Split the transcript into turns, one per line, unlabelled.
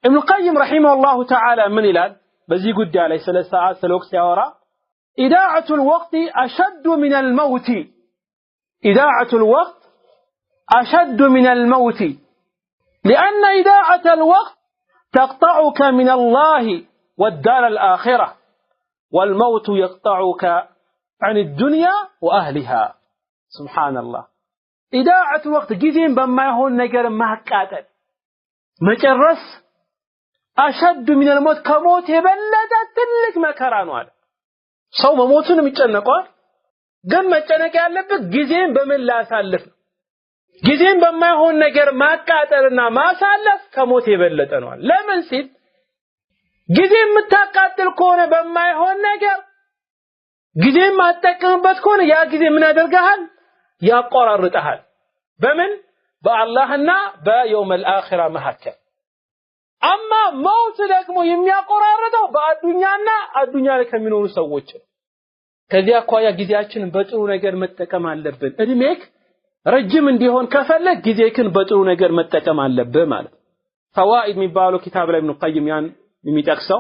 ابن القيم رحمه الله تعالى من إلال بزي قد عليه 3 ساعات سلوك سيارة إذاعة الوقت أشد من الموت إذاعة الوقت أشد من الموت لأن إذاعة الوقت تقطعك من الله والدار الآخرة والموت يقطعك عن الدنيا وأهلها سبحان الله إذاعة الوقت جزين بما يهون نجر مهكاتل مجرس أشد من الموت كموت يبلد تلك مكرانوال ሰው መሞቱንም ይጨነቃል ግን መጨነቅ ያለበት ጊዜን በምን ላሳልፍ ጊዜን በማይሆን ነገር ማቃጠልና ማሳለፍ ከሞት የበለጠ ነው ለምን ሲል ጊዜ የምታቃጥል ከሆነ በማይሆን ነገር ጊዜን ማጠቀምበት ከሆነ ያ ጊዜ ምን ያደርጋል ያቆራርጣል በምን በአላህና በየውመል አኺራ መሐከም አማ ሞት ደግሞ የሚያቆራርጠው በአዱኛና አዱኛ ላይ ከሚኖሩ ሰዎች ከዚያ አኳያ ጊዜያችንን በጥሩ ነገር መጠቀም አለብን እድሜክ ረጅም እንዲሆን ከፈለክ ጊዜክን በጥሩ ነገር መጠቀም አለብህ ማለት ፈዋኢድ የሚባለው ኪታብ ላይ ኢብኑ ቀይም ያን የሚጠቅሰው